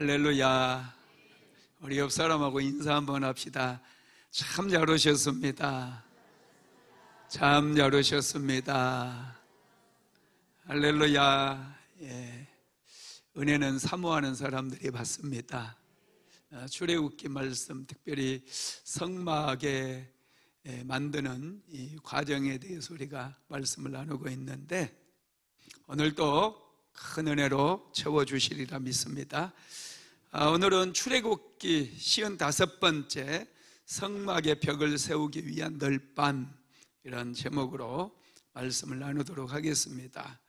할렐루야. 우리 옆 사람하고 인사 한번 합시다. 참 잘 오셨습니다. 참 잘 오셨습니다. 할렐루야. 예. 은혜는 사모하는 사람들이 받습니다. 출애굽기 말씀, 특별히 성막에 만드는 이 과정에 대해서 우리가 말씀을 나누고 있는데, 오늘도 큰 은혜로 채워주시리라 믿습니다. 오늘은 출애굽기 55번째 성막의 벽을 세우기 위한 널빤, 이런 제목으로 말씀을 나누도록 하겠습니다.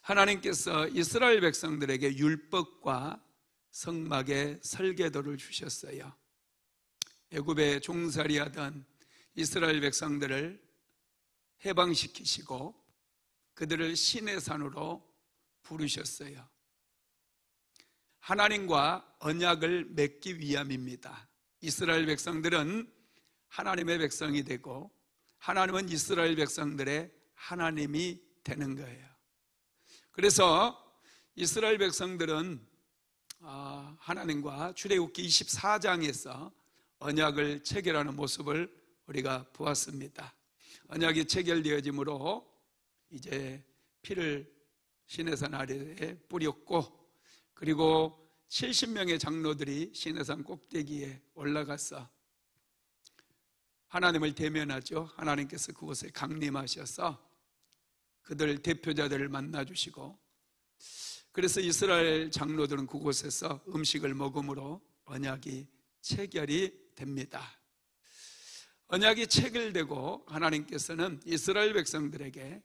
하나님께서 이스라엘 백성들에게 율법과 성막의 설계도를 주셨어요. 애굽에 종살이하던 이스라엘 백성들을 해방시키시고 그들을 시내 산으로 부르셨어요. 하나님과 언약을 맺기 위함입니다. 이스라엘 백성들은 하나님의 백성이 되고 하나님은 이스라엘 백성들의 하나님이 되는 거예요. 그래서 이스라엘 백성들은 하나님과 출애굽기 24장에서 언약을 체결하는 모습을 우리가 보았습니다. 언약이 체결되어짐으로 이제 피를 시내산 아래에 뿌렸고, 그리고 70명의 장로들이 시내산 꼭대기에 올라가서 하나님을 대면하죠. 하나님께서 그곳에 강림하셔서 그들 대표자들을 만나주시고, 그래서 이스라엘 장로들은 그곳에서 음식을 먹음으로 언약이 체결이 됩니다. 언약이 체결되고 하나님께서는 이스라엘 백성들에게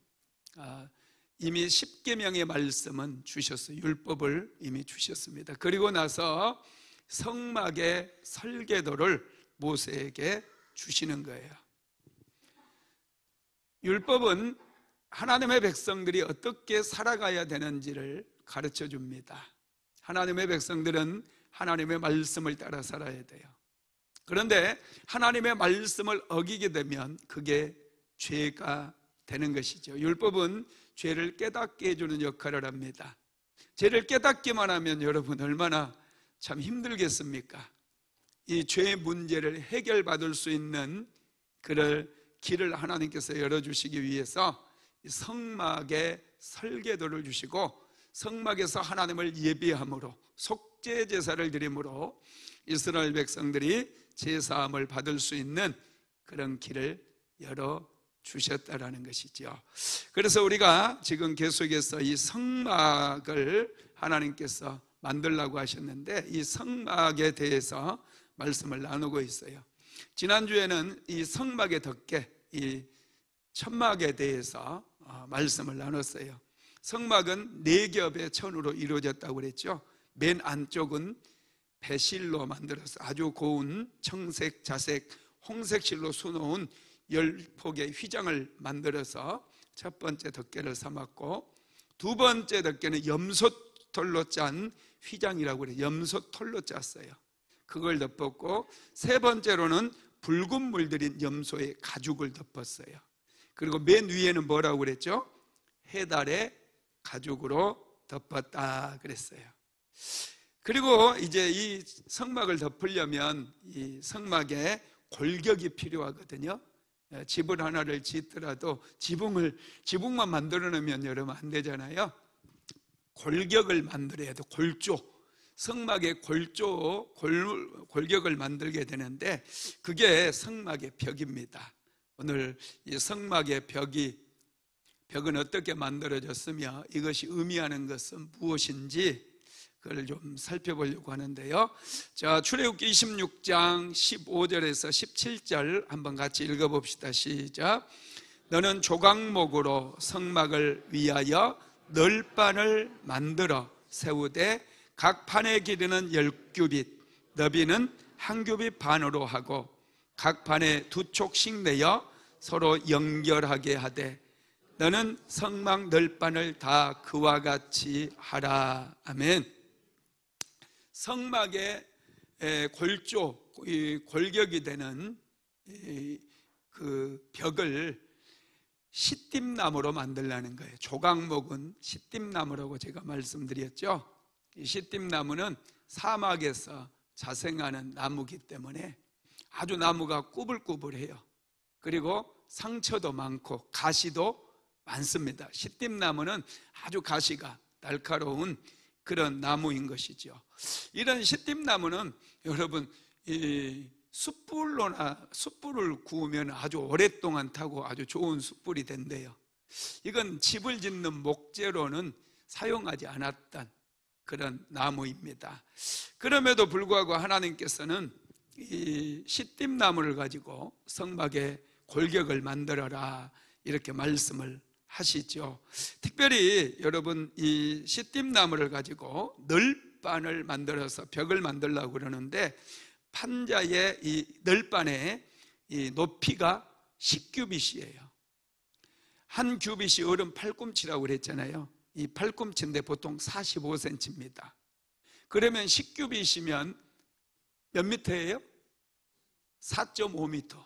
이미 10계명의 말씀은 주셨어요. 율법을 이미 주셨습니다. 그리고 나서 성막의 설계도를 모세에게 주시는 거예요. 율법은 하나님의 백성들이 어떻게 살아가야 되는지를 가르쳐 줍니다. 하나님의 백성들은 하나님의 말씀을 따라 살아야 돼요. 그런데 하나님의 말씀을 어기게 되면 그게 죄가 되는 것이죠. 율법은 죄를 깨닫게 해주는 역할을 합니다. 죄를 깨닫기만 하면 여러분 얼마나 참 힘들겠습니까? 이 죄의 문제를 해결받을 수 있는 그럴 길을 하나님께서 열어주시기 위해서 성막의 설계도를 주시고, 성막에서 하나님을 예배함으로 속죄 제사를 드림으로 이스라엘 백성들이 제사함을 받을 수 있는 그런 길을 열어주셨다라는 것이죠. 그래서 우리가 지금 계속해서 이 성막을 하나님께서 만들라고 하셨는데, 이 성막에 대해서 말씀을 나누고 있어요. 지난주에는 이 성막의 덮개, 이 천막에 대해서 말씀을 나눴어요. 성막은 4겹의 천으로 이루어졌다고 그랬죠. 맨 안쪽은 배실로 만들어서 아주 고운 청색, 자색, 홍색 실로 수놓은 10폭의 휘장을 만들어서 첫 번째 덮개를 삼았고, 두 번째 덮개는 염소털로 짠 휘장이라고 그래요. 염소털로 짰어요. 그걸 덮었고, 세 번째로는 붉은 물들인 염소의 가죽을 덮었어요. 그리고 맨 위에는 뭐라고 그랬죠? 해달의 가죽으로 덮었다 그랬어요. 그리고 이제 이 성막을 덮으려면 이 성막에 골격이 필요하거든요. 집을 하나를 짓더라도 지붕만 만들어 놓으면 여러분 안 되잖아요. 골격을 만들어야 돼. 골조. 성막의 골격을 만들게 되는데, 그게 성막의 벽입니다. 오늘 이 성막의 벽은 어떻게 만들어졌으며 이것이 의미하는 것은 무엇인지 그걸 좀 살펴보려고 하는데요. 자, 출애굽기 26장 15절에서 17절 한번 같이 읽어봅시다. 시작. 너는 조각목으로 성막을 위하여 널빤을 만들어 세우되 각 판의 길이는 10규빗, 너비는 1규빗 반으로 하고 각 판에 2촉씩 내어 서로 연결하게 하되 너는 성막 널빤을 다 그와 같이 하라. 아멘. 성막의 골격이 되는 그 벽을 시띠나무로 만들라는 거예요. 조각목은 시띠나무라고 제가 말씀드렸죠. 이 시띠나무는 사막에서 자생하는 나무이기 때문에 아주 나무가 꾸불꾸불해요. 그리고 상처도 많고 가시도 많습니다. 시띠나무는 아주 가시가 날카로운 그런 나무인 것이죠. 이런 시띠나무는 여러분 이 숯불을 구우면 아주 오랫동안 타고 아주 좋은 숯불이 된대요. 이건 집을 짓는 목재로는 사용하지 않았던 그런 나무입니다. 그럼에도 불구하고 하나님께서는 이 시띠나무를 가지고 성막에 골격을 만들어라 이렇게 말씀을 하시죠. 특별히 여러분 이 시띠나무를 가지고 널판을 만들어서 벽을 만들려고 그러는데 판자의 이 널판의 이 높이가 10규빗이에요. 한 규빗이 어른 팔꿈치라고 그랬잖아요. 이 팔꿈치인데 보통 45cm입니다. 그러면 10규빗이면 몇 미터예요? 4.5m.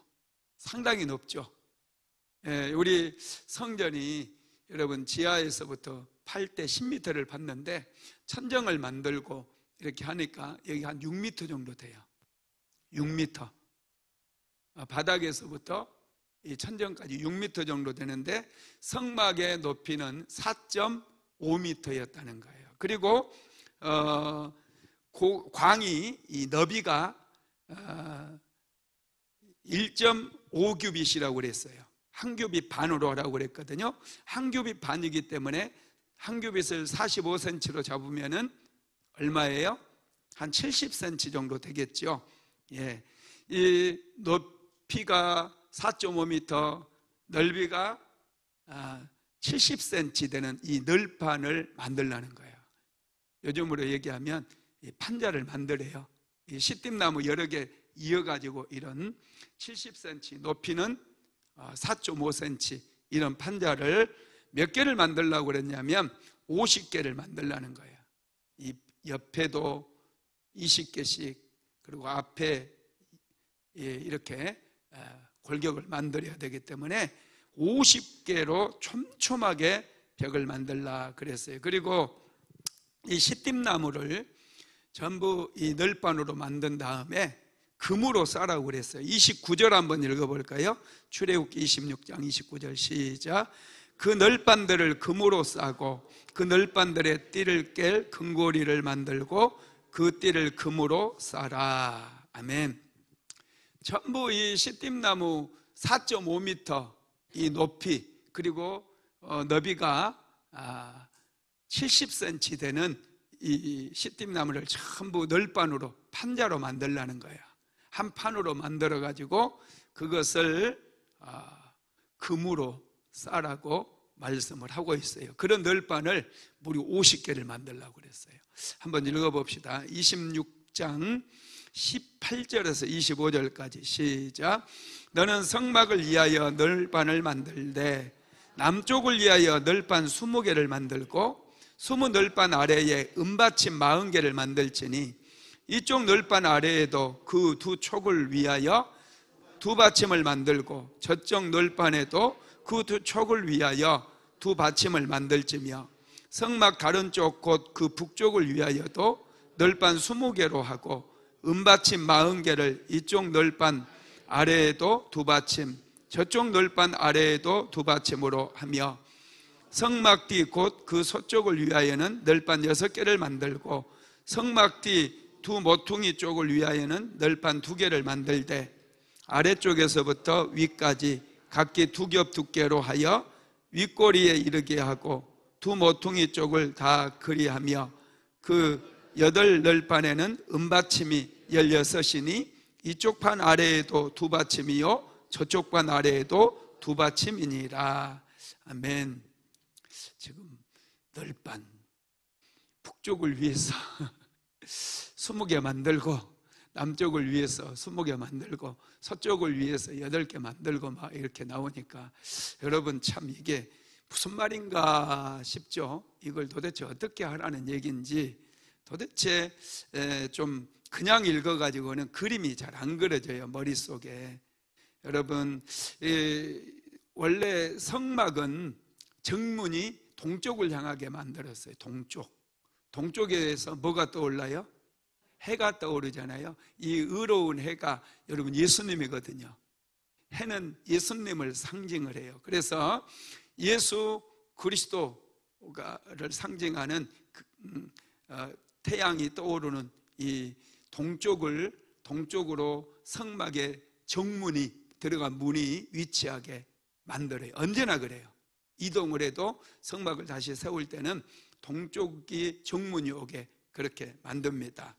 상당히 높죠. 우리 성전이 여러분 지하에서부터 8대 10m를 봤는데 천정을 만들고 이렇게 하니까 여기 한 6m 정도 돼요. 6m. 바닥에서부터 이 천정까지 6m 정도 되는데 성막의 높이는 4.5m였다는 거예요. 그리고 광이 이 너비가 1.5규빗이라고 그랬어요. 한 규빗 반으로 하라고 그랬거든요. 한 규빗 반이기 때문에 한 규빗을 45cm로 잡으면은 얼마예요? 한 70cm 정도 되겠죠. 예. 이 높이가 4.5m, 넓이가 70cm 되는 이 널판을 만들라는 거예요. 요즘으로 얘기하면 이 판자를 만들어요. 이 시띠나무 여러 개 이어가지고 이런 70cm 높이는 4.5cm 이런 판자를 몇 개를 만들려고 그랬냐면 50개를 만들라는 거예요. 이 옆에도 20개씩 그리고 앞에 이렇게 골격을 만들어야 되기 때문에 50개로 촘촘하게 벽을 만들라 그랬어요. 그리고 이 시띠나무를 전부 이 널판으로 만든 다음에 금으로 싸라고 그랬어요. 29절 한번 읽어볼까요? 출애굽기 26장 29절 시작. 그 널판들을 금으로 싸고 그 널판들의 띠를 깰 금고리를 만들고 그 띠를 금으로 싸라. 아멘. 전부 이 시띠나무 4.5m 이 높이 그리고 너비가 70cm 되는 이 시띠나무를 전부 널판으로 판자로 만들라는 거예요. 한 판으로 만들어 가지고 그것을 금으로 싸라고 말씀을 하고 있어요. 그런 널판을 무려 50개를 만들라고 그랬어요. 한번 읽어봅시다. 26장 18절에서 25절까지 시작. 너는 성막을 위하여 널판을 만들되 남쪽을 위하여 널판 20개를 만들고 20 널판 아래에 은받침 40개를 만들지니 이쪽 널판 아래에도 그 두 촉을 위하여 두 받침을 만들고 저쪽 널판에도 그 두 촉을 위하여 두 받침을 만들지며 성막 다른 쪽 곧 그 북쪽을 위하여도 널판 20개로 하고 은받침 40개를 이쪽 널판 아래에도 두 받침 저쪽 널판 아래에도 두 받침으로 하며 성막 뒤 곧 그 서쪽을 위하여는 널판 6개를 만들고 성막 뒤 두 모퉁이 쪽을 위하여는 널판 2개를 만들되 아래쪽에서부터 위까지 각기 2겹 두께로 하여 윗꼬리에 이르게 하고 두 모퉁이 쪽을 다 그리하며 그 8널판에는 은받침이 16이니 이쪽 판 아래에도 두 받침이요 저쪽 판 아래에도 두 받침이니라. 아멘. 지금 널판 북쪽을 위해서 20개 만들고 남쪽을 위해서 20개 만들고 서쪽을 위해서 8개 만들고 막 이렇게 나오니까 여러분 참 이게 무슨 말인가 싶죠. 이걸 도대체 어떻게 하라는 얘기인지 도대체 좀 그냥 읽어가지고는 그림이 잘 안 그려져요, 머릿속에. 여러분 원래 성막은 정문이 동쪽을 향하게 만들었어요. 동쪽. 동쪽에서 뭐가 떠올라요? 해가 떠오르잖아요. 이 의로운 해가 여러분 예수님이거든요. 해는 예수님을 상징을 해요. 그래서 예수 그리스도를 상징하는 태양이 떠오르는 이 동쪽으로 성막의 정문이 들어간 문이 위치하게 만들어요. 언제나 그래요. 이동을 해도 성막을 다시 세울 때는 동쪽이 정문이 오게 그렇게 만듭니다.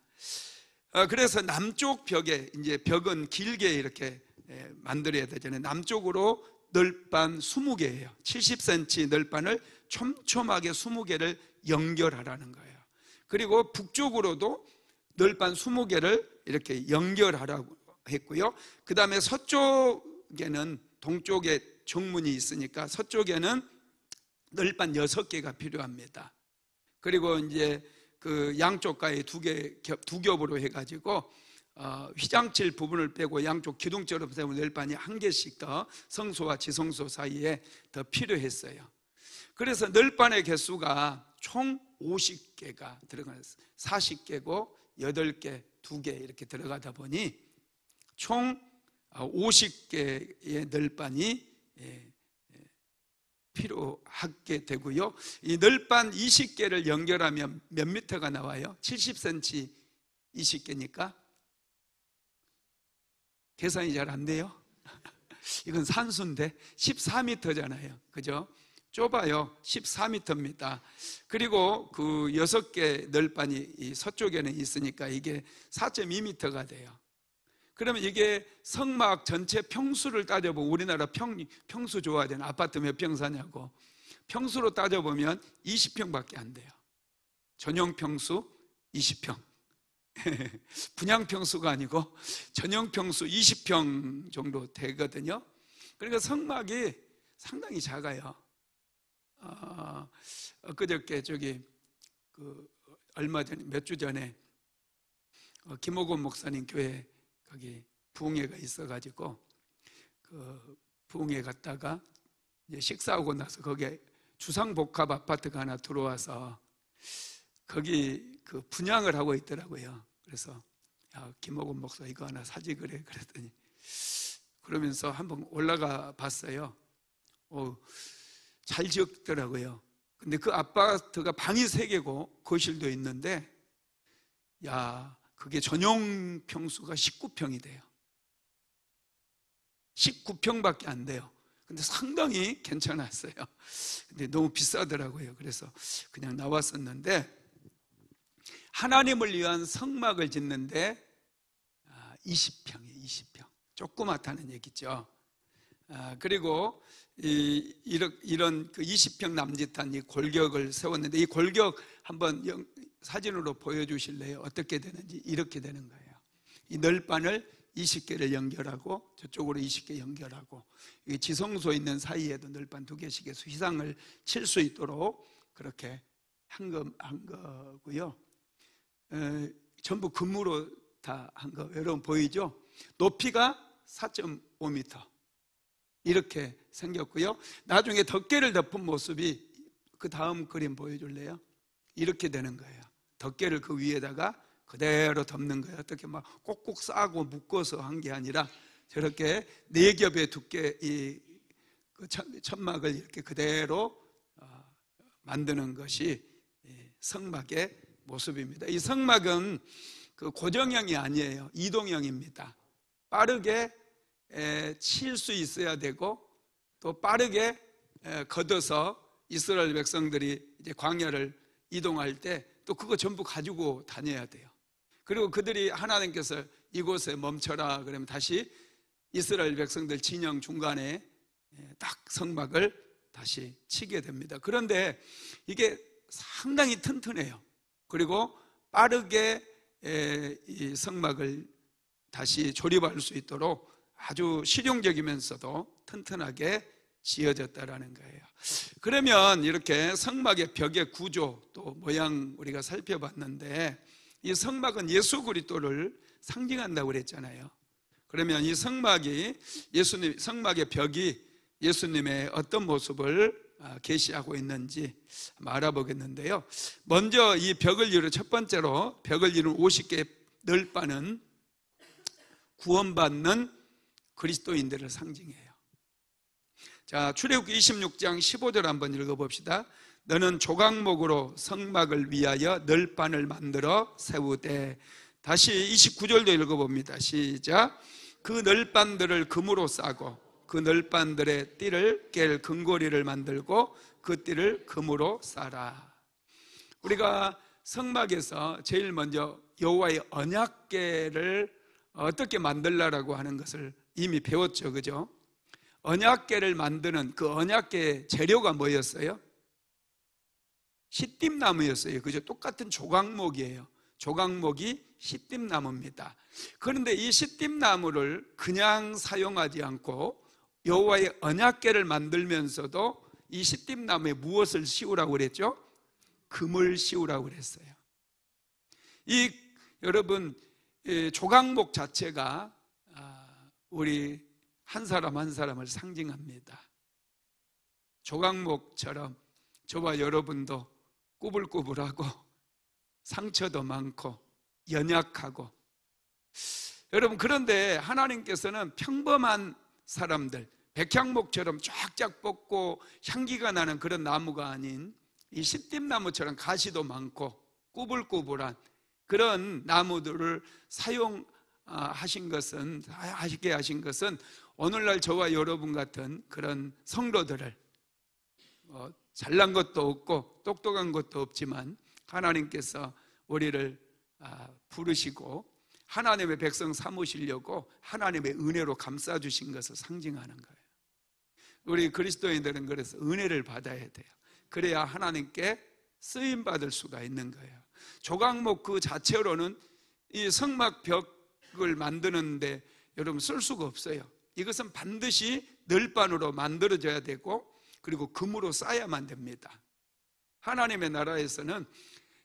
그래서 남쪽 벽에, 이제 벽은 길게 이렇게 만들어야 되잖아요. 남쪽으로 널빤 20개예요. 70cm 널빤을 촘촘하게 20개를 연결하라는 거예요. 그리고 북쪽으로도 널빤 20개를 이렇게 연결하라고 했고요. 그 다음에 서쪽에는 동쪽에 정문이 있으니까 서쪽에는 널빤 6개가 필요합니다. 그리고 이제 그 양쪽 가에 두 겹으로 해가지고 휘장칠 부분을 빼고 양쪽 기둥처럼 세운 널빤이 1개씩 더 성소와 지성소 사이에 더 필요했어요. 그래서 널빤의 개수가 총 50개가 들어가요. 40개고 8개, 2개 이렇게 들어가다 보니 총 50개의 널빤이 필요하게 되고요. 이 널빤 20개를 연결하면 몇 미터가 나와요? 70cm 20개니까 계산이 잘 안 돼요. 이건 산수인데 14m잖아요. 그죠? 좁아요. 14m입니다. 그리고 그 6개 널빤이 이 서쪽에는 있으니까 이게 4.2m가 돼요. 그러면 이게 성막 전체 평수를 따져보면 우리나라 평수 좋아하잖아요. 아파트 몇 평 사냐고. 평수로 따져보면 20평밖에 안 돼요. 전용 평수 20평. 분양 평수가 아니고 전용 평수 20평 정도 되거든요. 그러니까 성막이 상당히 작아요. 그저께 얼마 전에 몇 주 전에 김옥원 목사님 교회 거기 부흥회가 있어가지고 그 부흥회 갔다가 이제 식사하고 나서 거기에 주상복합 아파트가 하나 들어와서 거기 그 분양을 하고 있더라고요. 그래서 야, 김옥원 목사 이거 하나 사지 그래 그랬더니 그러면서 한번 올라가 봤어요. 잘 지었더라고요. 근데 그 아파트가 방이 3개고 거실도 있는데 야, 그게 전용 평수가 19평이 돼요. 19평밖에 안 돼요. 근데 상당히 괜찮았어요. 근데 너무 비싸더라고요. 그래서 그냥 나왔었는데 하나님을 위한 성막을 짓는데 20평이에요. 20평. 조그맣다는 얘기죠. 그리고 이런 그 20평 남짓한 이 골격을 세웠는데 이 골격 한번 사진으로 보여주실래요? 어떻게 되는지. 이렇게 되는 거예요. 이 널빤을 20개를 연결하고 저쪽으로 20개 연결하고 이 지성소 있는 사이에도 널빤 2개씩 해서 휘장을 칠 수 있도록 그렇게 한 거고요. 전부 금으로 다 한 거 여러분 보이죠? 높이가 4.5m 이렇게 생겼고요. 나중에 덮개를 덮은 모습이 그 다음 그림 보여줄래요? 이렇게 되는 거예요. 덮개를 그 위에다가 그대로 덮는 거예요. 어떻게 막 꼭꼭 싸고 묶어서 한 게 아니라 저렇게 4겹의 두께 이 천막을 이렇게 그대로 만드는 것이 성막의 모습입니다. 이 성막은 그 고정형이 아니에요. 이동형입니다. 빠르게 칠 수 있어야 되고 또 빠르게 걷어서 이스라엘 백성들이 이제 광야를 이동할 때 또 그거 전부 가지고 다녀야 돼요. 그리고 그들이 하나님께서 이곳에 멈춰라 그러면 다시 이스라엘 백성들 진영 중간에 딱 성막을 다시 치게 됩니다. 그런데 이게 상당히 튼튼해요. 그리고 빠르게 이 성막을 다시 조립할 수 있도록 아주 실용적이면서도 튼튼하게 지어졌다라는 거예요. 그러면 이렇게 성막의 벽의 구조 또 모양 우리가 살펴봤는데 이 성막은 예수 그리스도를 상징한다고 그랬잖아요. 그러면 이 성막의 벽이 예수님의 어떤 모습을 계시하고 있는지 한번 알아보겠는데요. 먼저 이 벽을 이루는 첫 번째로 벽을 이루는 50개의 널판은 구원받는 그리스도인들을 상징해요. 자, 출애굽기 26장 15절 한번 읽어봅시다. 너는 조각목으로 성막을 위하여 널판을 만들어 세우되. 다시 29절도 읽어봅니다. 시작. 그 널판들을 금으로 싸고 그 널판들의 띠를 깰 금고리를 만들고 그 띠를 금으로 싸라. 우리가 성막에서 제일 먼저 여호와의 언약궤를 어떻게 만들라라고 하는 것을 이미 배웠죠, 그죠? 언약궤를 만드는 그 언약궤의 재료가 뭐였어요? 시띠나무였어요, 그죠? 똑같은 조각목이에요. 조각목이 시띠나무입니다. 그런데 이 시띠나무를 그냥 사용하지 않고 여호와의 언약궤를 만들면서도 이 시띠나무에 무엇을 씌우라고 그랬죠? 금을 씌우라고 그랬어요. 여러분, 조각목 자체가 우리 한 사람 한 사람을 상징합니다. 조각목처럼 저와 여러분도 꾸불꾸불하고 상처도 많고 연약하고, 여러분, 그런데 하나님께서는 평범한 사람들, 백향목처럼 쫙쫙 뻗고 향기가 나는 그런 나무가 아닌 이 시띠나무처럼 가시도 많고 꾸불꾸불한 그런 나무들을 하시게 하신 것은 오늘날 저와 여러분 같은 그런 성도들을 잘난 것도 없고 똑똑한 것도 없지만 하나님께서 우리를 부르시고 하나님의 백성 삼으시려고 하나님의 은혜로 감싸주신 것을 상징하는 거예요. 우리 그리스도인들은 그래서 은혜를 받아야 돼요. 그래야 하나님께 쓰임받을 수가 있는 거예요. 조각목 그 자체로는 이 성막 벽을 만드는데 여러분 쓸 수가 없어요. 이것은 반드시 널판으로 만들어져야 되고 그리고 금으로 쌓아야만 됩니다. 하나님의 나라에서는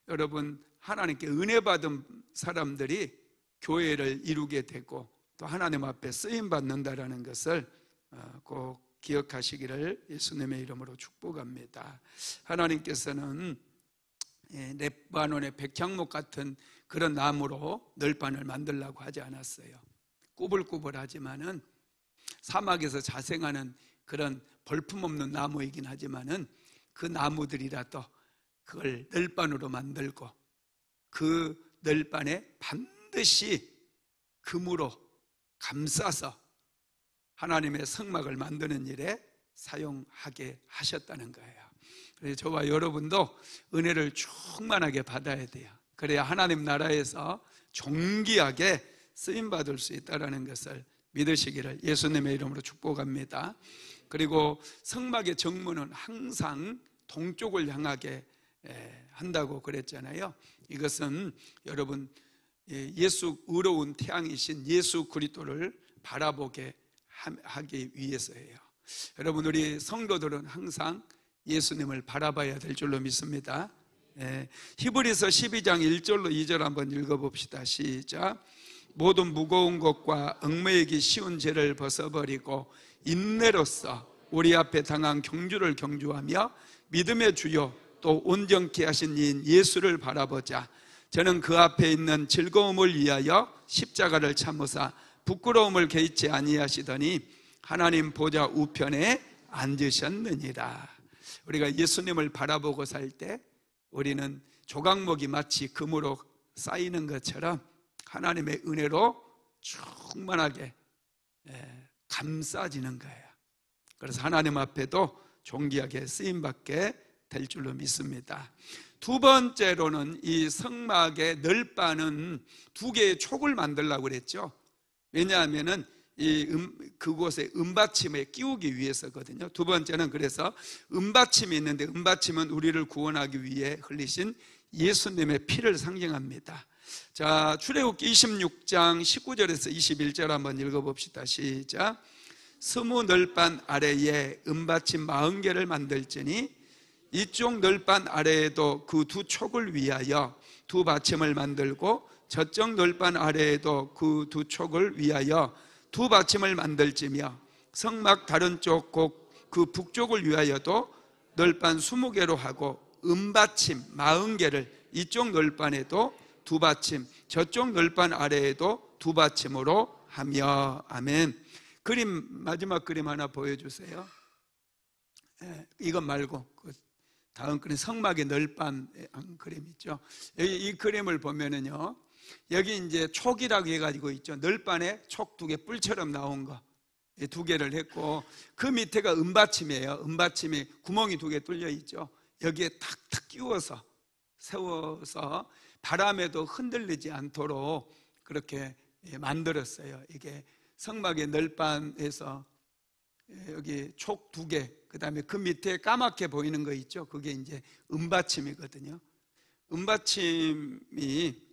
여러분 하나님께 은혜 받은 사람들이 교회를 이루게 되고 또 하나님 앞에 쓰임 받는다라는 것을 꼭 기억하시기를 예수님의 이름으로 축복합니다. 하나님께서는 레바논의 백향목 같은 그런 나무로 널판을 만들려고 하지 않았어요. 꾸불꾸불하지만은 사막에서 자생하는 그런 볼품없는 나무이긴 하지만은 그 나무들이라도 그걸 널판으로 만들고 그 널판에 반드시 금으로 감싸서 하나님의 성막을 만드는 일에 사용하게 하셨다는 거예요. 그래서 저와 여러분도 은혜를 충만하게 받아야 돼요. 그래야 하나님 나라에서 존귀하게 쓰임받을 수 있다는 것을 믿으시기를 예수님의 이름으로 축복합니다. 그리고 성막의 정문은 항상 동쪽을 향하게 한다고 그랬잖아요. 이것은 여러분 예수 의로운 태양이신 예수 그리스도를 바라보게 하기 위해서예요. 여러분, 우리 성도들은 항상 예수님을 바라봐야 될 줄로 믿습니다. 히브리서 12장 1절로 2절 한번 읽어봅시다. 시작. 모든 무거운 것과 얽매이기 쉬운 죄를 벗어버리고 인내로써 우리 앞에 당한 경주를 경주하며 믿음의 주요 또 온전케 하신 이인 예수를 바라보자. 저는 그 앞에 있는 즐거움을 위하여 십자가를 참으사 부끄러움을 개의치 아니하시더니 하나님 보좌 우편에 앉으셨느니라. 우리가 예수님을 바라보고 살 때 우리는 조각목이 마치 금으로 쌓이는 것처럼 하나님의 은혜로 충만하게 감싸지는 거예요. 그래서 하나님 앞에도 존귀하게 쓰임받게 될 줄로 믿습니다. 두 번째로는 이 성막의 널판은 두 개의 촉을 만들려고 그랬죠. 왜냐하면은 그곳에 은받침에 끼우기 위해서거든요. 두 번째는 그래서 은받침이 있는데 은받침은 우리를 구원하기 위해 흘리신 예수님의 피를 상징합니다. 자, 출애굽기 26장 19절에서 21절 한번 읽어봅시다. 시작. 스무 널판 아래에 은받침 40개를 만들지니 이쪽 널판 아래에도 그 두 촉을 위하여 두 받침을 만들고 저쪽 널판 아래에도 그 두 촉을 위하여 두 받침을 만들지며 성막 다른 쪽 곧 그 북쪽을 위하여도 널판 20개로 하고 은받침 40개를 이쪽 널판에도 2받침, 저쪽 널판 아래에도 2받침으로 하며. 아멘. 그림, 마지막 그림 하나 보여주세요. 이것 말고 그 다음 그림, 성막의 널판 그림 있죠. 이 그림을 보면은요, 여기 이제 촉이라고 해가지고 있죠. 널판에 촉 2개 뿔처럼 나온 거 2개를 했고, 그 밑에가 은받침이에요. 은받침이 구멍이 2개 뚫려 있죠. 여기에 탁탁 끼워서 세워서 바람에도 흔들리지 않도록 그렇게 만들었어요. 이게 성막의 널판에서 여기 촉 2개, 그 다음에 그 밑에 까맣게 보이는 거 있죠. 그게 이제 은받침이거든요. 은받침이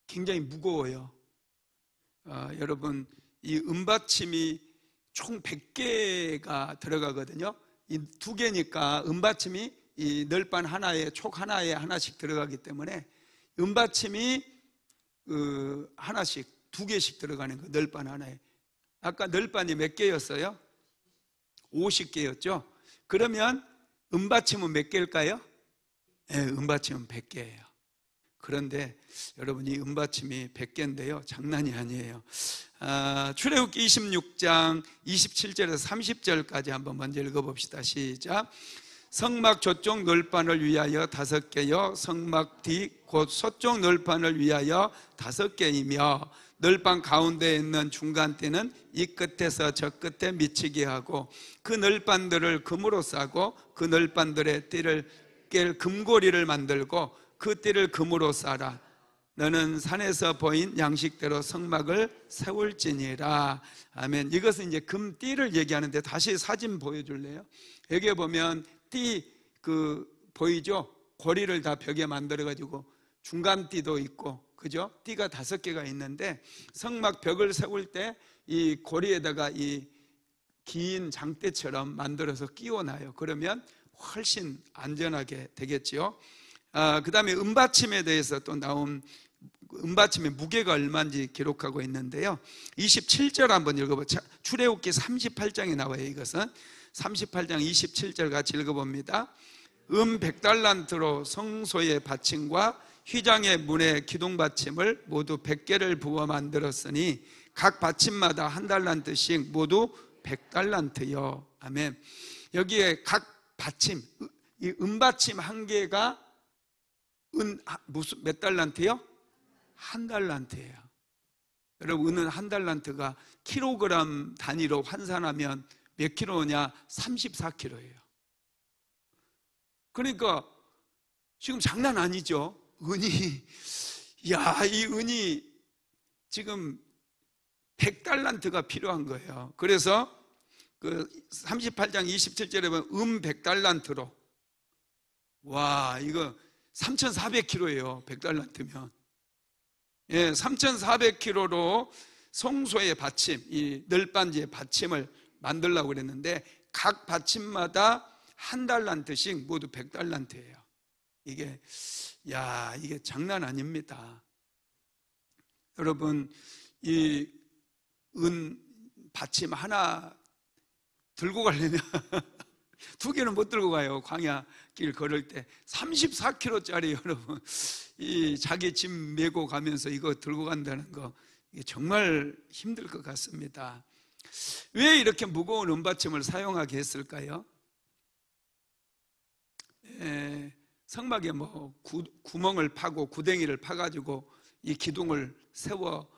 굉장히 무거워요. 여러분, 이 은받침이 총 100개가 들어가거든요. 이 2개니까 은받침이 이 널판 하나에, 촉 하나에 하나씩 들어가기 때문에 은받침이 하나씩 2개씩 들어가는 거, 널판 하나에. 아까 널판이 몇 개였어요? 50개였죠. 그러면 은받침은 몇 개일까요? 네, 은받침은 100개예요. 그런데 여러분, 이 은받침이 100개인데요, 장난이 아니에요. 출애굽기 26장 27절에서 30절까지 한번 먼저 읽어봅시다. 시작. 성막 저쪽 널판을 위하여 5개여 성막 뒤 곧 서쪽 널판을 위하여 5개이며 널판 가운데에 있는 중간띠는 이 끝에서 저 끝에 미치게 하고 그 널판들을 금으로 싸고 그 널판들의 띠를 깰 금고리를 만들고 그 띠를 금으로 싸라. 너는 산에서 보인 양식대로 성막을 세울지니라. 아멘. 이것은 이제 금띠를 얘기하는데, 다시 사진 보여줄래요? 여기에 보면 띠 보이죠? 고리를 다 벽에 만들어 가지고 중간 띠도 있고, 그죠? 띠가 5개가 있는데, 성막 벽을 세울 때 이 고리에다가 이 긴 장대처럼 만들어서 끼워놔요. 그러면 훨씬 안전하게 되겠지요. 그 다음에 은받침에 대해서 또 나온, 은받침의 무게가 얼마인지 기록하고 있는데요, 27절 한번 읽어보죠. 출애굽기 38장에 나와요. 이것은 38장 27절 같이 읽어봅니다. 100달란트로 성소의 받침과 휘장의 문의 기둥 받침을 모두 100개를 부어 만들었으니 각 받침마다 1달란트씩 모두 100달란트요. 아멘. 여기에 각 받침, 이 은받침 1개가 무슨 몇 달란트요? 1달란트예요. 여러분, 은은 1달란트가 킬로그램 단위로 환산하면 몇 킬로냐? 34킬로예요. 그러니까 지금 장난 아니죠? 은이, 이 은이 지금 100달란트가 필요한 거예요. 그래서 그 38장 27절에 보면 100달란트로, 와, 이거 3,400kg예요. 100달란트면. 예, 3,400kg로 성소의 받침, 이 널판지의 받침을 만들려고 그랬는데 각 받침마다 1달란트씩 모두 100달란트예요. 이게 장난 아닙니다. 여러분, 이 은 받침 하나 들고 가려면 2개는 못 들고 가요. 광야 길 걸을 때 34kg짜리, 여러분, 이 자기 짐 메고 가면서 이거 들고 간다는 거, 이게 정말 힘들 것 같습니다. 왜 이렇게 무거운 은받침을 사용하게 했을까요? 성막에 구멍을 파고 구덩이를 파가지고 이 기둥을 세워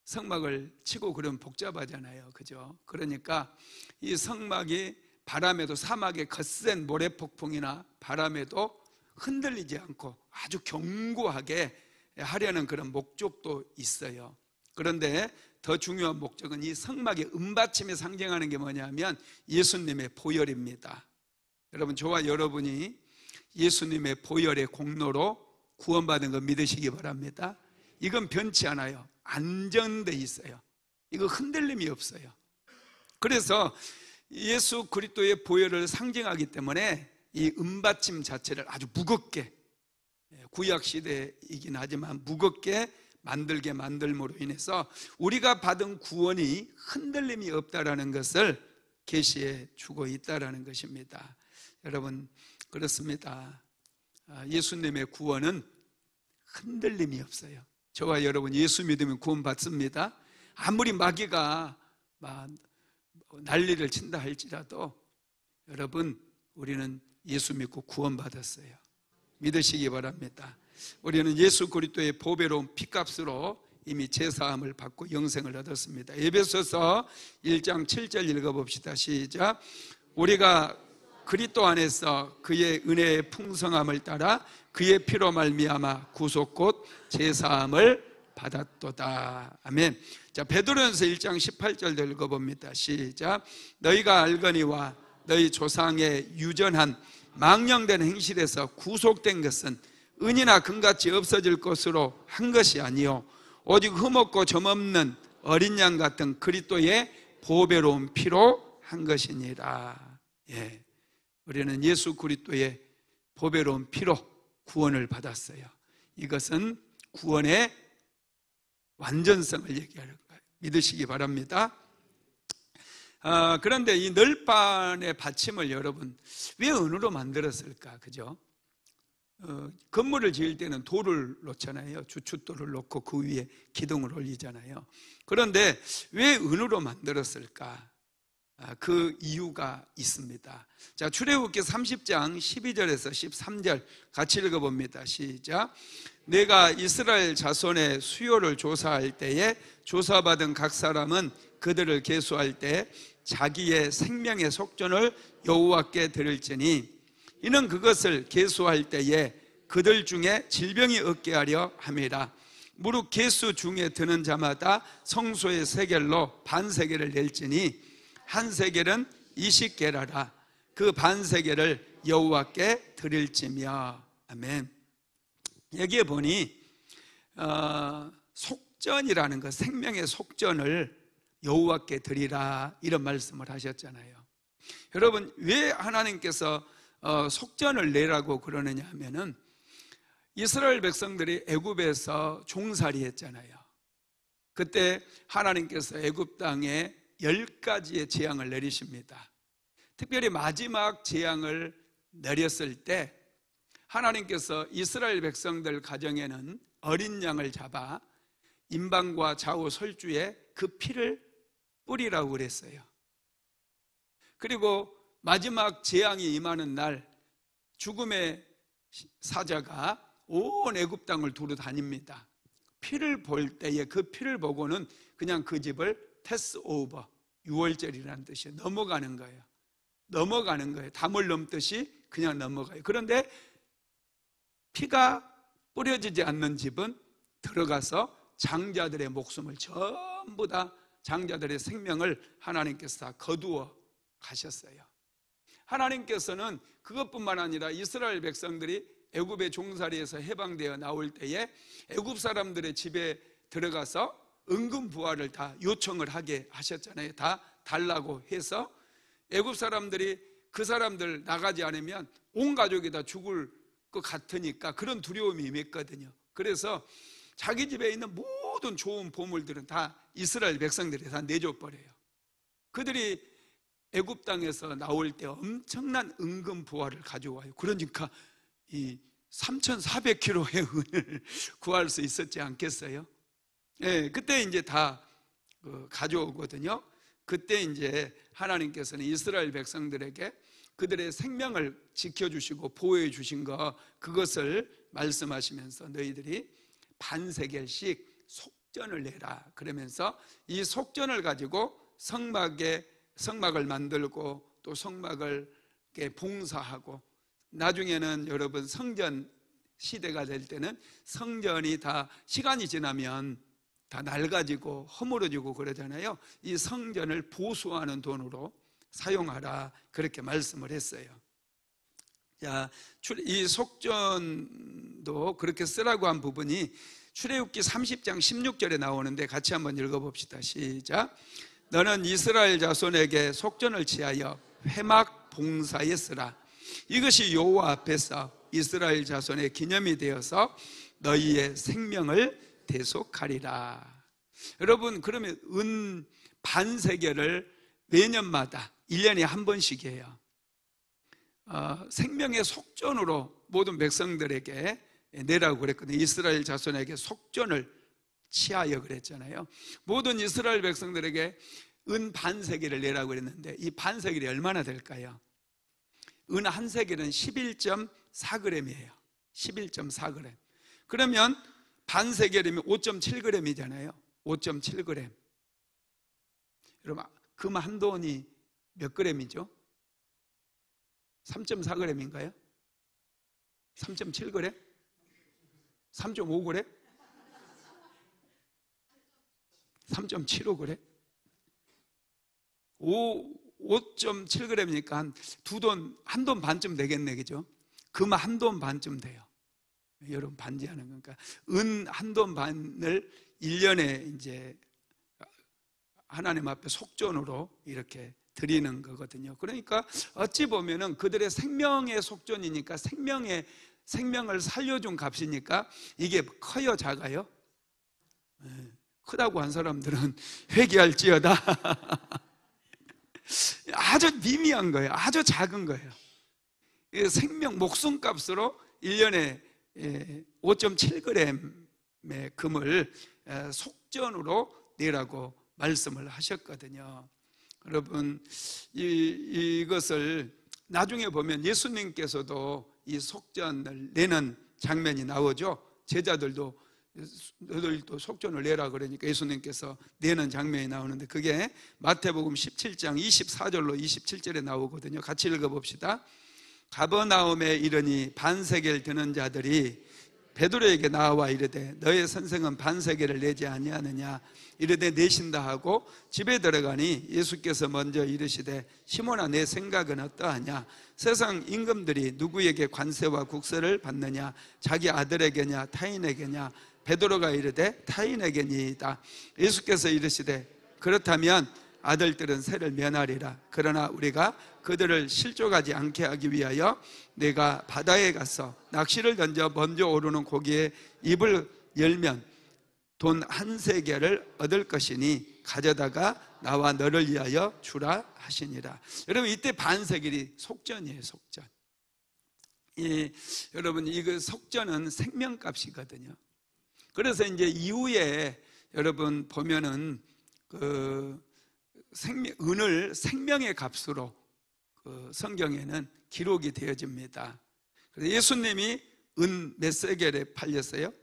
성막을 치고 그러면 복잡하잖아요. 그죠? 그러니까 이 성막이 바람에도, 사막의 거센 모래폭풍이나 바람에도 흔들리지 않고 아주 견고하게 하려는 그런 목적도 있어요. 그런데 더 중요한 목적은 이 성막의 은받침이 상징하는 게 뭐냐면 예수님의 보혈입니다. 여러분, 저와 여러분이 예수님의 보혈의 공로로 구원받은 거 믿으시기 바랍니다. 이건 변치 않아요. 안정돼 있어요. 이거 흔들림이 없어요. 그래서 예수 그리스도의 보혈을 상징하기 때문에 이 은받침 자체를 아주 무겁게, 구약 시대이긴 하지만 무겁게 만들게 만들므로 인해서 우리가 받은 구원이 흔들림이 없다라는 것을 계시해 주고 있다라는 것입니다. 여러분, 그렇습니다. 예수님의 구원은 흔들림이 없어요. 저와 여러분 예수 믿으면 구원 받습니다. 아무리 마귀가 난리를 친다 할지라도 여러분, 우리는 예수 믿고 구원 받았어요. 믿으시기 바랍니다. 우리는 예수 그리스도의 보배로운 피값으로 이미 제사함을 받고 영생을 얻었습니다. 에베소서 1장 7절 읽어봅시다. 시작. 우리가 그리스도 안에서 그의 은혜의 풍성함을 따라 그의 피로 말미암아 구속 곧 제사함을 받았도다. 아멘. 자, 베드로전서 1장 18절 읽어봅니다. 시작. 너희가 알거니와 너희 조상의 유전한 망령된 행실에서 구속된 것은 은이나 금같이 없어질 것으로 한 것이 아니요 오직 흠없고 점없는 어린 양 같은 그리스도의 보배로운 피로 한 것이니라. 예, 우리는 예수 그리스도의 보배로운 피로 구원을 받았어요. 이것은 구원의 완전성을 얘기하는 거예요. 믿으시기 바랍니다. 그런데 이 널판의 받침을 여러분 왜 은으로 만들었을까? 그죠? 건물을 지을 때는 돌을 놓잖아요. 주춧돌을 놓고 그 위에 기둥을 올리잖아요. 그런데 왜 은으로 만들었을까? 그 이유가 있습니다. 자, 출애굽기 30장 12절에서 13절 같이 읽어봅니다. 시작. 내가 이스라엘 자손의 수요를 조사할 때에 조사받은 각 사람은 그들을 계수할 때 자기의 생명의 속전을 여호와께 드릴지니 이는 그것을 계수할 때에 그들 중에 질병이 없게 하려 함이라. 무릇 계수 중에 드는 자마다 성소의 세겔로 반세겔을 낼지니 한 세겔은 20게라라. 그 반세겔을 여호와께 드릴지며. 아멘. 여기에 보니 속전이라는 것, 생명의 속전을 여호와께 드리라 이런 말씀을 하셨잖아요. 여러분, 왜 하나님께서 속전을 내라고 그러느냐 하면은 이스라엘 백성들이 애굽에서 종살이 했잖아요. 그때 하나님께서 애굽 땅에 10가지의 재앙을 내리십니다. 특별히 마지막 재앙을 내렸을 때 하나님께서 이스라엘 백성들 가정에는 어린 양을 잡아 임방과 좌우 설주에 그 피를 뿌리라고 그랬어요. 그리고 마지막 재앙이 임하는 날 죽음의 사자가 온 애굽 땅을 두루 다닙니다. 피를 볼 때에 그 피를 보고는 그냥 그 집을 패스오버, 유월절이라는 뜻이에요. 넘어가는 거예요. 넘어가는 거예요. 담을 넘듯이 그냥 넘어가요. 그런데 피가 뿌려지지 않는 집은 들어가서 장자들의 목숨을 전부 다 장자들의 생명을 하나님께서 다 거두어 가셨어요. 하나님께서는 그것뿐만 아니라 이스라엘 백성들이 애굽의 종살이에서 해방되어 나올 때에 애굽 사람들의 집에 들어가서 은금부화를 다 요청을 하게 하셨잖아요. 다 달라고 해서 애굽 사람들이 그 사람들 나가지 않으면 온 가족이 다 죽을 것 같으니까 그런 두려움이 임했거든요. 그래서 자기 집에 있는 모든 좋은 보물들은 다 이스라엘 백성들이 다 내줘버려요. 그들이 애굽 땅에서 나올 때 엄청난 은금부화를 가져와요. 그러니까 이 3,400kg의 은을 구할 수 있었지 않겠어요? 예, 그때 이제 다 가져오거든요. 그때 이제 하나님께서는 이스라엘 백성들에게 그들의 생명을 지켜주시고 보호해 주신 것, 그것을 말씀하시면서 너희들이 반세겔씩 속전을 내라 그러면서 이 속전을 가지고 성막을 만들고 또 성막을 봉사하고, 나중에는 여러분 성전 시대가 될 때는 성전이 다 시간이 지나면 다 낡아지고 허물어지고 그러잖아요. 이 성전을 보수하는 돈으로 사용하라 그렇게 말씀을 했어요. 자, 이 속전도 그렇게 쓰라고 한 부분이 출애굽기 30장 16절에 나오는데 같이 한번 읽어봅시다. 시작. 너는 이스라엘 자손에게 속전을 취하여 회막 봉사에 쓰라. 이것이 여호와 앞에서 이스라엘 자손의 기념이 되어서 너희의 생명을 대속하리라. 여러분, 그러면 은 반세겔을 매년마다 1년에 한 번씩이에요. 생명의 속전으로 모든 백성들에게 내라고 그랬거든요. 이스라엘 자손에게 속전을 취하여 그랬잖아요. 모든 이스라엘 백성들에게 은 반세겔을 내라고 그랬는데, 이 반세겔이 얼마나 될까요? 은 한 세겔은 11.4g이에요 11.4g. 그러면 반세겔이면 5.7g이잖아요 5.7g. 여러분, 금 한 돈이 몇 g이죠? 3.4g인가요? 3.7g? 3.5g? 3.75g? 5.7g이니까 한 두 돈, 한 돈 반쯤 되겠네, 그죠? 금 한 돈 반쯤 돼요. 여러분, 반지하는 거니까 은 한 돈 반을 1년에 이제 하나님 앞에 속전으로 이렇게 드리는 거거든요. 그러니까 어찌 보면은 그들의 생명의 속전이니까 생명을 살려준 값이니까 이게 커요, 작아요? 크다고 한 사람들은 회개할지어다. 아주 미미한 거예요. 아주 작은 거예요. 생명 목숨값으로 1년에 5.7g의 금을 속전으로 내라고 말씀을 하셨거든요. 여러분, 이것을 나중에 보면 예수님께서도 이 속전을 내는 장면이 나오죠. 제자들도 너희들도 속전을 내라 그러니까 예수님께서 내는 장면이 나오는데, 그게 마태복음 17장 24절로 27절에 나오거든요. 같이 읽어봅시다. 가버나움에 이르니 반세겔 드는 자들이 베드로에게 나와 이르되 너의 선생은 반세겔을 내지 아니하느냐. 이르되 내신다 하고 집에 들어가니 예수께서 먼저 이르시되 시몬아, 내 생각은 어떠하냐? 세상 임금들이 누구에게 관세와 국세를 받느냐? 자기 아들에게냐 타인에게냐? 베드로가 이르되 타인에게니이다. 예수께서 이르시되 그렇다면 아들들은 세를 면하리라. 그러나 우리가 그들을 실족하지 않게 하기 위하여 내가 바다에 가서 낚시를 던져 먼저 오르는 고기에 입을 열면 돈 한 세겔을 얻을 것이니 가져다가 나와 너를 위하여 주라 하시니라. 여러분, 이때 반세겔이 속전이에요, 속전. 여러분, 이거 속전은 생명값이거든요. 그래서 이제 이후에 여러분 보면은 은을 생명의 값으로 성경에는 기록이 되어집니다. 그래서 예수님이 은 몇 세겔에 팔렸어요?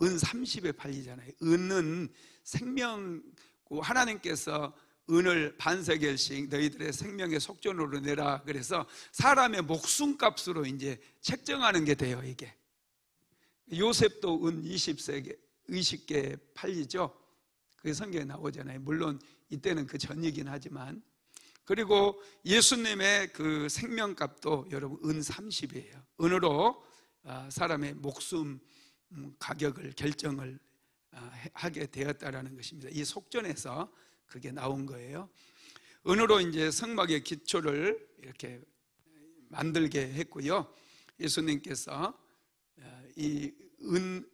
은 30에 팔리잖아요. 은은 생명, 하나님께서 은을 반세겔씩 너희들의 생명의 속전으로 내라 그래서 사람의 목숨값으로 이제 책정하는 게 돼요. 이게 요셉도 은 20개 팔리죠. 그게 성경에 나오잖아요. 물론 이때는 그 전이긴 하지만. 그리고 예수님의 그 생명값도 여러분 은 30이에요. 은으로 사람의 목숨 가격을 결정을 하게 되었다라는 것입니다. 이 속전에서 그게 나온 거예요. 은으로 이제 성막의 기초를 이렇게 만들게 했고요. 예수님께서 이 은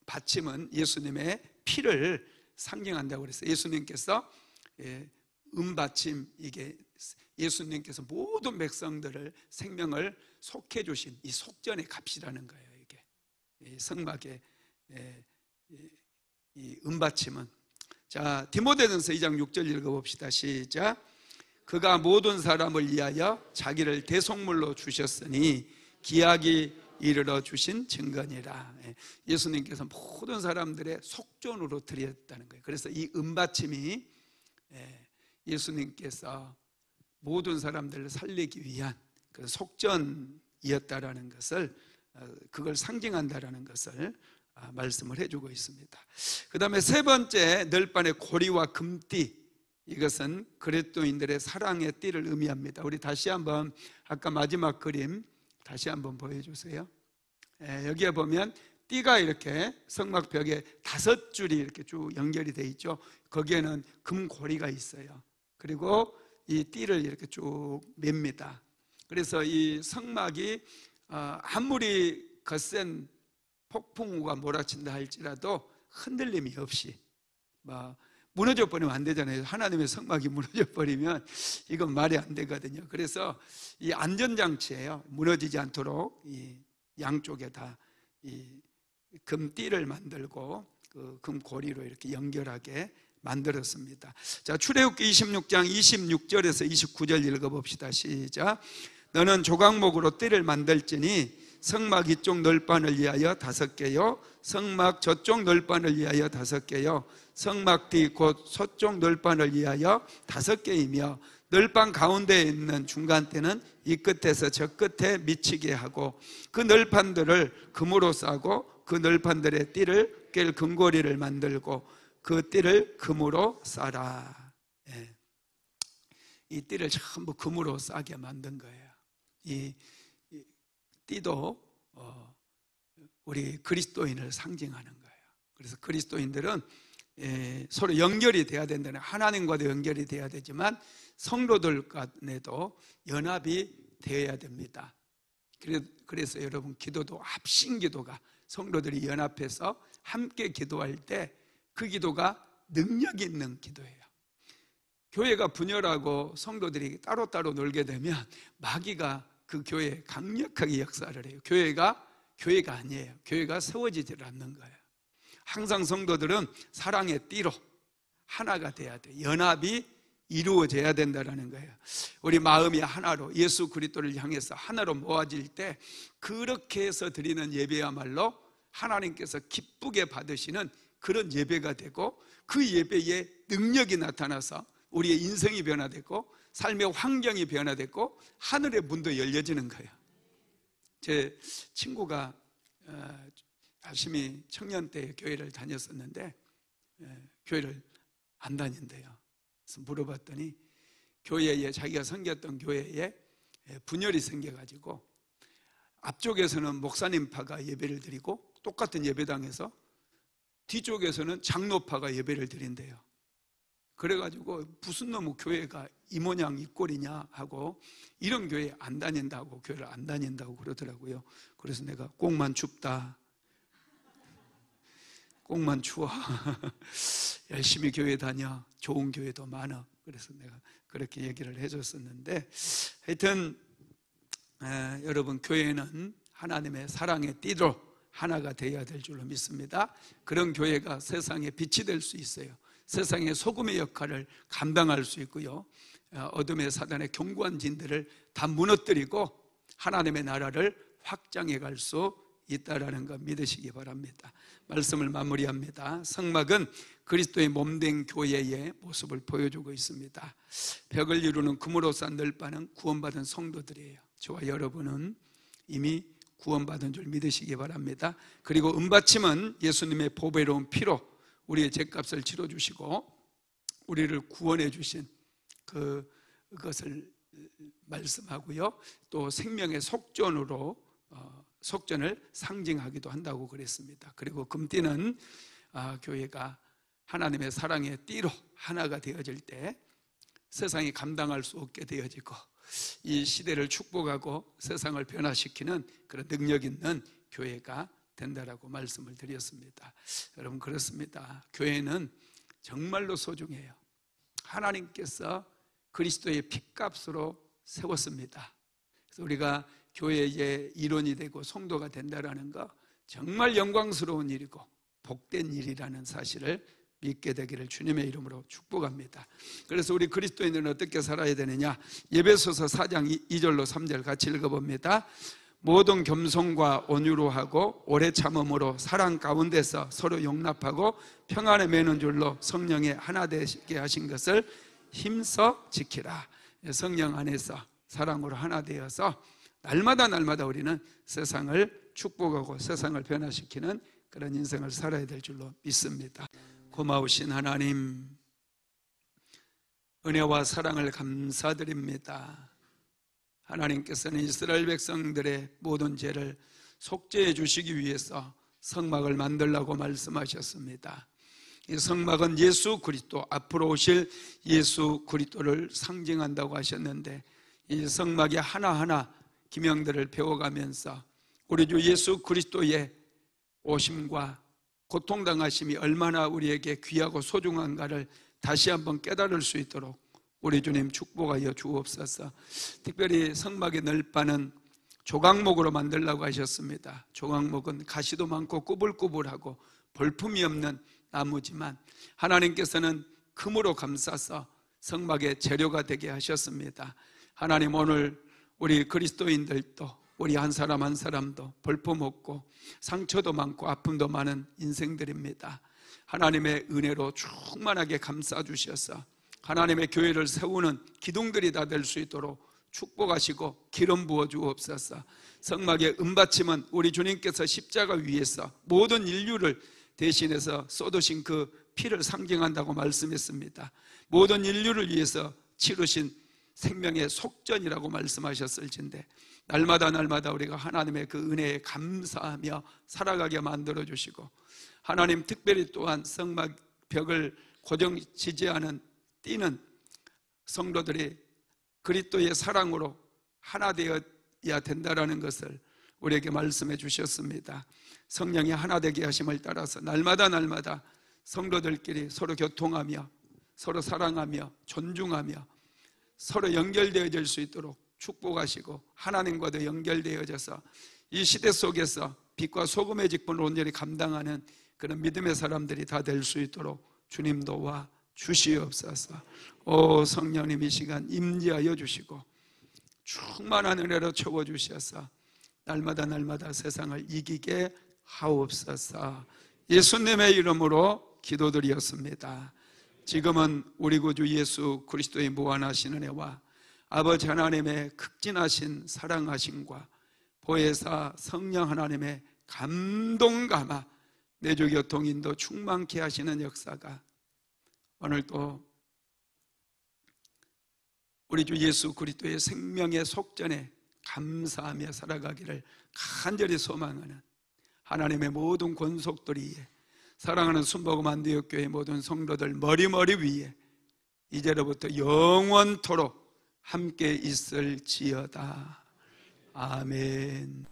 받침은 예수님의 피를 상징한다고 그랬어요. 예수님께서 은 받침, 이게 예수님께서 모든 백성들을 생명을 속해 주신 이 속전의 값이라는 거예요. 이게 이 성막의 이 은받침은. 자, 디모데전서 2장 6절 읽어봅시다. 시작. 그가 모든 사람을 위하여 자기를 대속물로 주셨으니 기약이 이르러 주신 증거니라. 예수님께서 모든 사람들의 속전으로 드렸다는 거예요. 그래서 이 은받침이 예수님께서 모든 사람들을 살리기 위한 그 속전이었다라는 것을, 그걸 상징한다라는 것을 말씀을 해주고 있습니다. 그 다음에 세 번째, 널판의 고리와 금띠, 이것은 그리스도인들의 사랑의 띠를 의미합니다. 우리 다시 한번 아까 마지막 그림 다시 한번 보여주세요. 여기에 보면 띠가 이렇게 성막벽에 5줄이 이렇게 쭉 연결이 되어 있죠. 거기에는 금고리가 있어요. 그리고 이 띠를 이렇게 쭉 맵니다. 그래서 이 성막이 아무리 거센 폭풍우가 몰아친다 할지라도 흔들림이 없이 무너져 버리면 안 되잖아요. 하나님의 성막이 무너져 버리면 이건 말이 안 되거든요. 그래서 이 안전장치예요. 무너지지 않도록 이 양쪽에 다 이 금띠를 만들고 그 금고리로 이렇게 연결하게 만들었습니다. 자, 출애굽기 26장 26절에서 29절 읽어봅시다. 시작. 너는 조각목으로 띠를 만들지니 성막 이쪽 널판을 위하여 5개요 성막 저쪽 널판을 위하여 5개요 성막 뒤 곧 서쪽 널판을 위하여 5개이며 널판 가운데에 있는 중간대는 이 끝에서 저 끝에 미치게 하고 그 널판들을 금으로 싸고 그 널판들의 띠를 꿰 금고리를 만들고 그 띠를 금으로 싸라. 예. 이 띠를 전부 금으로 싸게 만든 거예요. 이 띠도 우리 그리스도인을 상징하는 거예요. 그래서 그리스도인들은 서로 연결이 돼야 된다는, 하나님과도 연결이 돼야 되지만 성도들 간에도 연합이 되어야 됩니다. 그래서 여러분 기도도 합심 기도가, 성도들이 연합해서 함께 기도할 때 그 기도가 능력 있는 기도예요. 교회가 분열하고 성도들이 따로따로 놀게 되면 마귀가 그 교회에 강력하게 역사를 해요. 교회가 아니에요. 교회가 세워지질 않는 거예요. 항상 성도들은 사랑의 띠로 하나가 돼야 돼요. 연합이 이루어져야 된다는 거예요. 우리 마음이 하나로 예수 그리스도를 향해서 하나로 모아질 때 그렇게 해서 드리는 예배야말로 하나님께서 기쁘게 받으시는 그런 예배가 되고 그 예배에 능력이 나타나서 우리의 인생이 변화되고 삶의 환경이 변화되고 하늘의 문도 열려지는 거예요. 제 친구가 열심히 청년 때 교회를 다녔었는데 교회를 안 다닌대요. 그래서 물어봤더니 교회에, 자기가 섬겼던 교회에 분열이 생겨가지고 앞쪽에서는 목사님파가 예배를 드리고 똑같은 예배당에서 뒤쪽에서는 장로파가 예배를 드린대요. 그래가지고 무슨 놈의 교회가 이 모양 이 꼴이냐 하고 이런 교회 안 다닌다고, 교회를 안 다닌다고 그러더라고요. 그래서 내가 꼭만 춥다, 꼭만 추워 열심히 교회 다녀, 좋은 교회도 많아. 그래서 내가 그렇게 얘기를 해줬었는데, 하여튼 여러분 교회는 하나님의 사랑의 띠로 하나가 되어야 될 줄로 믿습니다. 그런 교회가 세상에 빛이 될 수 있어요. 세상의 소금의 역할을 감당할 수 있고요, 어둠의 사단의 견고한 진들을 다 무너뜨리고 하나님의 나라를 확장해 갈 수 있다라는 거 믿으시기 바랍니다. 말씀을 마무리합니다. 성막은 그리스도의 몸된 교회의 모습을 보여주고 있습니다. 벽을 이루는 금으로 싼 널판은 구원받은 성도들이에요. 저와 여러분은 이미 구원받은 줄 믿으시기 바랍니다. 그리고 은받침은 예수님의 보배로운 피로 우리의 죄값을 치러주시고 우리를 구원해 주신 그것을 말씀하고요, 또 생명의 속전으로 속전을 상징하기도 한다고 그랬습니다. 그리고 금띠는 교회가 하나님의 사랑의 띠로 하나가 되어질 때 세상이 감당할 수 없게 되어지고 이 시대를 축복하고 세상을 변화시키는 그런 능력 있는 교회가 된다라고 말씀을 드렸습니다. 여러분 그렇습니다. 교회는 정말로 소중해요. 하나님께서 그리스도의 핏값으로 세웠습니다. 그래서 우리가 교회의 일원이 되고 성도가 된다는 거 정말 영광스러운 일이고 복된 일이라는 사실을 믿게 되기를 주님의 이름으로 축복합니다. 그래서 우리 그리스도인들은 어떻게 살아야 되느냐? 에베소서 4장 2절로 3절 같이 읽어봅니다. 모든 겸손과 온유로 하고 오래 참음으로 사랑 가운데서 서로 용납하고 평안에 매는 줄로 성령의 하나 되시게 하신 것을 힘써 지키라. 성령 안에서 사랑으로 하나 되어서 날마다 우리는 세상을 축복하고 세상을 변화시키는 그런 인생을 살아야 될 줄로 믿습니다. 고마우신 하나님, 은혜와 사랑을 감사드립니다. 하나님께서는 이스라엘 백성들의 모든 죄를 속죄해 주시기 위해서 성막을 만들라고 말씀하셨습니다. 이 성막은 예수 그리스도, 앞으로 오실 예수 그리스도를 상징한다고 하셨는데, 이 성막의 하나하나 기명들을 배워가면서 우리 주 예수 그리스도의 오심과 고통당하심이 얼마나 우리에게 귀하고 소중한가를 다시 한번 깨달을 수 있도록 우리 주님 축복하여 주옵소서. 특별히 성막의 널판은 조각목으로 만들라고 하셨습니다. 조각목은 가시도 많고 꾸불꾸불하고 볼품이 없는 나무지만 하나님께서는 금으로 감싸서 성막의 재료가 되게 하셨습니다. 하나님, 오늘 우리 그리스도인들도 우리 한 사람 한 사람도 볼품 없고 상처도 많고 아픔도 많은 인생들입니다. 하나님의 은혜로 충만하게 감싸주셔서 하나님의 교회를 세우는 기둥들이 다 될 수 있도록 축복하시고 기름 부어 주옵소서. 성막의 은받침은 우리 주님께서 십자가 위에서 모든 인류를 대신해서 쏟으신 그 피를 상징한다고 말씀했습니다. 모든 인류를 위해서 치르신 생명의 속전이라고 말씀하셨을진데 날마다 우리가 하나님의 그 은혜에 감사하며 살아가게 만들어주시고, 하나님 특별히 또한 성막 벽을 고정 지지하는 뛰는 성도들이 그리스도의 사랑으로 하나 되어야 된다라는 것을 우리에게 말씀해 주셨습니다. 성령이 하나 되게 하심을 따라서 날마다 성도들끼리 서로 교통하며 서로 사랑하며 존중하며 서로 연결되어질 수 있도록 축복하시고 하나님과도 연결되어져서 이 시대 속에서 빛과 소금의 직분을 온전히 감당하는 그런 믿음의 사람들이 다 될 수 있도록 주님 도와 주시옵소서. 오 성령님, 이 시간 임재하여 주시고 충만한 은혜로 채워주셔서 날마다 세상을 이기게 하옵소서. 예수님의 이름으로 기도드리었습니다. 지금은 우리 구주 예수 그리스도의 무한하신 은혜와 아버지 하나님의 극진하신 사랑하심과 보혜사 성령 하나님의 감동감화 내주 교통인도 충만케 하시는 역사가 오늘도 우리 주 예수 그리스도의 생명의 속전에 감사하며 살아가기를 간절히 소망하는 하나님의 모든 권속들이 사랑하는 순복음 안디옥교회 모든 성도들 머리 위에 이제로부터 영원토록 함께 있을지어다. 아멘.